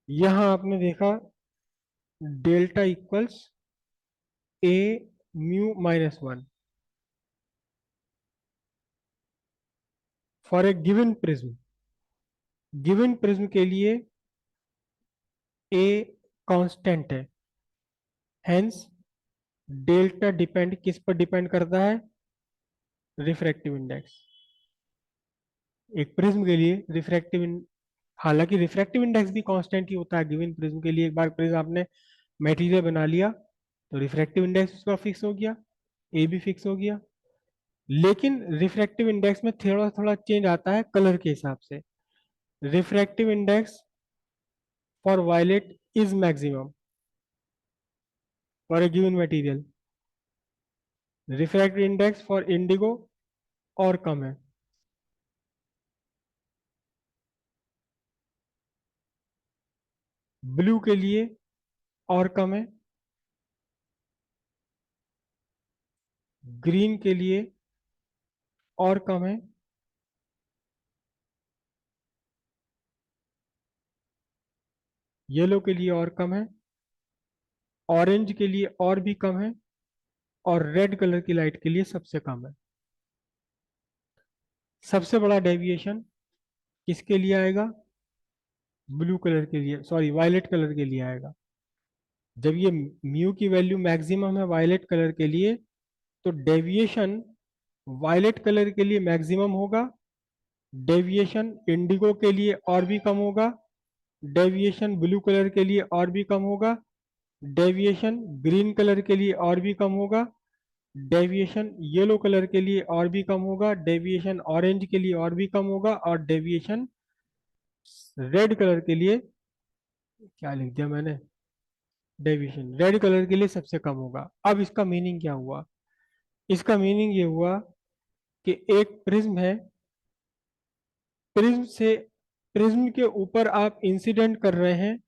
यहां आपने देखा delta equals a mu minus one for a given prism. Given prism के लिए ए कांस्टेंट है, हेंस डेल्टा डिपेंड किस पर डिपेंड करता है? Refractive index. एक प्रिज्म के लिए हालांकि रिफ्रैक्टिव इंडेक्स भी कांस्टेंट ही होता है गिवन प्रिज्म के लिए। एक बार प्रिज्म आपने मटेरियल बना लिया तो रिफ्रैक्टिव इंडेक्स उसका फिक्स हो गया, ए भी फिक्स हो गया। लेकिन रिफ्रैक्टिव इंडेक्स में थोड़ा थोड़ा चेंज आता है कलर के हिसाब से। Refractive index for violet is maximum for a given material, refractive index for indigo और कम है। ब्लू के लिए और कम है, ग्रीन के लिए और कम है, येलो के लिए और कम है, ऑरेंज के लिए और भी कम है, और रेड कलर की लाइट के लिए सबसे कम है। सबसे बड़ा डेविएशन किसके लिए आएगा? ब्लू कलर के लिए, सॉरी वायलेट कलर के लिए आएगा। जब ये म्यू की वैल्यू मैक्सिमम है वायलेट कलर के लिए, तो डेविएशन वायलेट कलर के लिए मैक्सिमम होगा, डेविएशन इंडिगो के लिए और भी कम होगा, डेविएशन ब्लू कलर के लिए और भी कम होगा, डेविएशन ग्रीन कलर के लिए और भी कम होगा, डेविएशन येलो कलर के लिए और भी कम होगा, डेविएशन ऑरेंज के लिए और भी कम होगा, और डेविएशन रेड कलर के लिए, क्या लिख दिया मैंने, डेविएशन रेड कलर के लिए सबसे कम होगा। अब इसका मीनिंग क्या हुआ? इसका मीनिंग ये हुआ कि एक प्रिज्म है, प्रिज्म से प्रिज्म के ऊपर आप इंसिडेंट कर रहे हैं,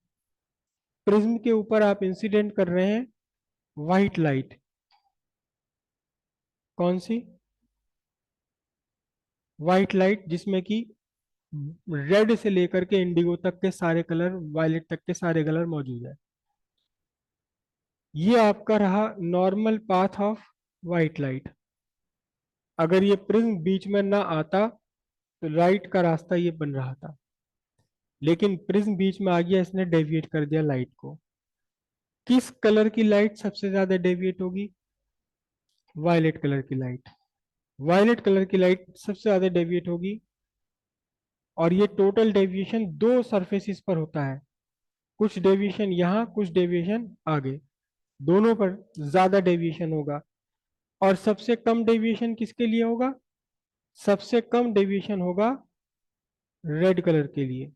प्रिज्म के ऊपर आप इंसिडेंट कर रहे हैं व्हाइट लाइट। कौन सी? व्हाइट लाइट जिसमें कि रेड से लेकर के इंडिगो तक के सारे कलर, वायलेट तक के सारे कलर मौजूद है। ये आपका रहा normal path of white light. अगर ये प्रिज्म बीच में ना आता तो लाइट का रास्ता ये बन रहा था, लेकिन प्रिज्म बीच में आ गया, इसने डेविएट कर दिया लाइट को। किस कलर की लाइट सबसे ज्यादा डेविएट होगी? वायलेट कलर की लाइट। वायलेट कलर की लाइट सबसे ज्यादा डेविएट होगी, और ये टोटल डेविएशन दो सरफेसिस पर होता है। कुछ डेविएशन यहाँ, कुछ डेविएशन आगे, दोनों पर ज्यादा डेविएशन होगा। और सबसे कम डेविएशन किसके लिए होगा? सबसे कम डेविएशन होगा रेड कलर के लिए।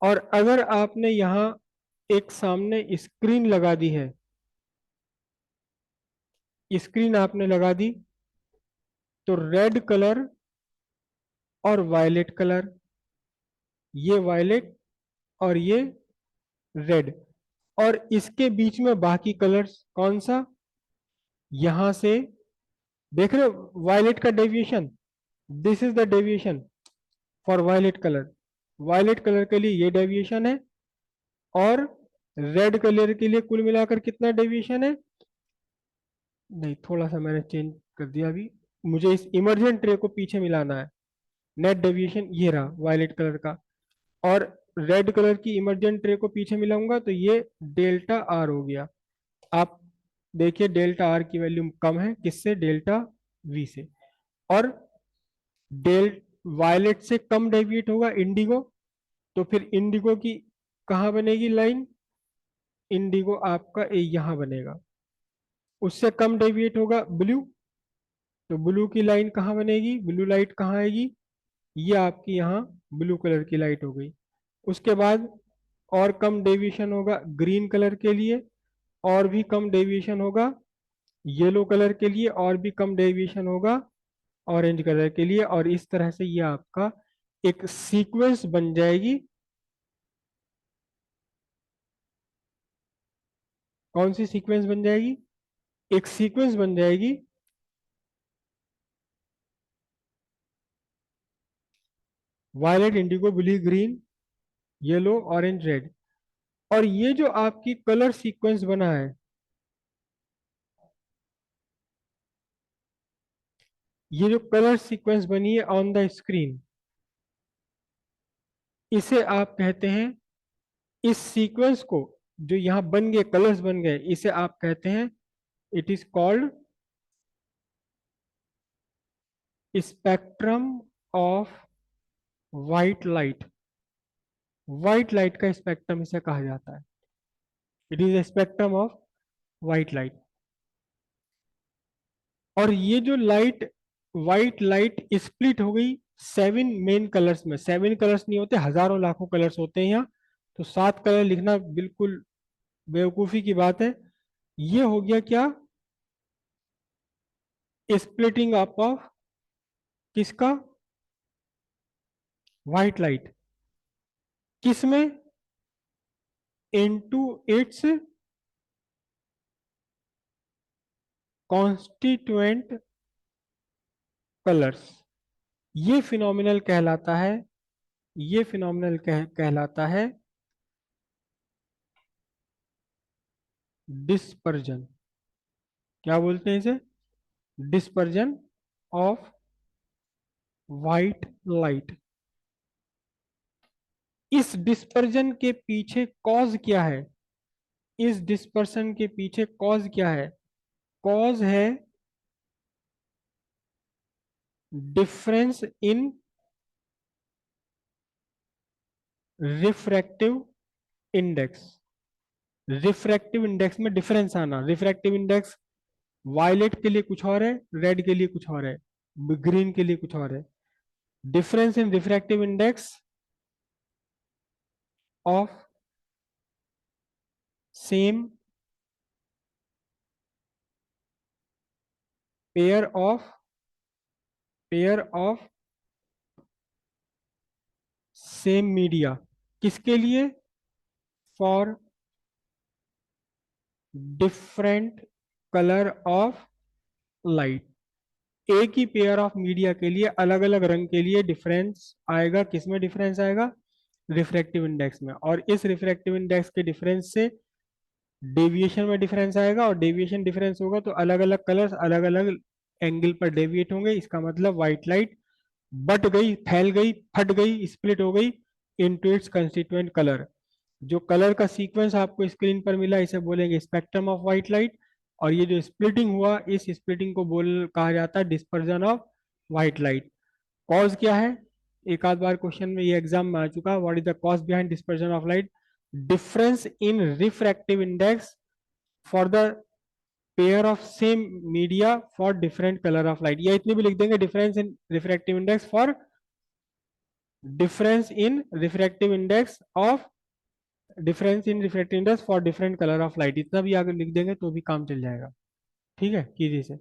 और अगर आपने यहाँ एक सामने स्क्रीन लगा दी है, स्क्रीन आपने लगा दी, तो रेड कलर और वायलेट कलर, ये वायलेट और ये रेड, और इसके बीच में बाकी कलर्स कौन सा? यहां से देख रहे हो वायलेट का deviation, this is the deviation for violet colour. Violet colour के लिए ये डेविएशन है, और रेड कलर के लिए कुल मिलाकर कितना डेविएशन है? नहीं, थोड़ा सा मैंने चेंज कर दिया अभी, मुझे इस इमर्जेंट रे को पीछे मिलाना है। नेट डेविएशन ये रहा वायलेट कलर का, और रेड कलर की इमर्जेंट रे को पीछे मिलाऊंगा तो ये डेल्टा आर हो गया। आप देखिए डेल्टा आर की वैल्यू कम है किससे? डेल्टा वी से। और डेल वायलेट से कम डेविएट होगा इंडिगो, तो फिर इंडिगो की कहाँ बनेगी लाइन? इंडिगो आपका यहां बनेगा। उससे कम डेविएट होगा ब्लू, तो ब्लू की लाइन कहाँ बनेगी? ब्लू लाइट कहाँ आएगी? ये आपकी यहाँ ब्लू कलर की लाइट हो गई। उसके बाद और कम डेविएशन होगा ग्रीन कलर के लिए, और भी कम डेविएशन होगा येलो कलर के लिए, और भी कम डेविएशन होगा ऑरेंज कलर के लिए। और इस तरह से ये आपका एक सीक्वेंस बन जाएगी। कौन सी सीक्वेंस बन जाएगी? एक सीक्वेंस बन जाएगी violet indigo blue green, yellow, orange, red. और ये जो आपकी कलर सीक्वेंस बना है, ये जो कलर सीक्वेंस बनी है ऑन द स्क्रीन, इसे आप कहते हैं, इस सीक्वेंस को जो यहां बन गए, कलर्स बन गए, इसे आप कहते हैं, it is called spectrum of white light. White light का स्पेक्ट्रम इसे कहा जाता है। It is spectrum of white light. और ये जो लाइट, व्हाइट लाइट स्प्लिट हो गई 7 मेन कलर्स में। 7 कलर्स नहीं होते, हजारों लाखों कलर्स होते हैं यहाँ। तो 7 कलर लिखना बिल्कुल बेवकूफी की बात है। ये हो गया क्या, स्प्लिटिंग अप ऑफ किसका, व्हाइट लाइट। किसमें, इनटू इट्स कॉन्स्टिट्यूएंट कलर्स। ये फिनोमिनल कहलाता है, ये फिनोमिनल कहलाता है डिस्पर्जन। क्या बोलते हैं इसे, डिस्पर्जन ऑफ व्हाइट लाइट। इस डिस्पर्जन के पीछे कॉज क्या है, इस डिस्पर्सन के पीछे कॉज क्या है, कॉज है difference in refractive index. Refractive index में डिफरेंस आना। रिफ्रैक्टिव इंडेक्स वायलेट के लिए कुछ और है, रेड के लिए कुछ और है, ग्रीन के लिए कुछ और है। Difference in refractive index of same pair of same media. किसके लिए, for different colour of light. एक ही पेयर ऑफ मीडिया के लिए, अलग अलग रंग के लिए डिफरेंस आएगा। किसमें डिफरेंस आएगा, रिफ्रैक्टिव इंडेक्स में। और इस रिफ्रैक्टिव इंडेक्स के डिफरेंस से डेविएशन में डिफरेंस आएगा। और डेविएशन डिफरेंस होगा तो अलग अलग कलर्स अलग अलग एंगल पर डेविएट होंगे। इसका मतलब व्हाइट लाइट बट गई, फैल गई, फट गई, स्प्लिट हो गई इनटू इट्स कंस्टिट्यूएंट कलर। जो कलर का सीक्वेंस आपको स्क्रीन पर मिला, इसे बोलेंगे स्पेक्ट्रम ऑफ व्हाइट लाइट। और ये जो स्प्लिटिंग हुआ, इस स्प्लिटिंग को बोल कहा जाता है dispersion of white light. Cause क्या है, एक आध बार क्वेश्चन में ये एग्जाम में आ चुका, what is the cause behind dispersion of light, difference in refractive index for the pair of same media for different colour of light. या इतनी भी लिख देंगे, difference in refractive index for difference in refractive index of difference in refractive index for different colour of light. इतना भी आगे लिख देंगे तो भी काम चल जाएगा। ठीक है, कीजिए इसे।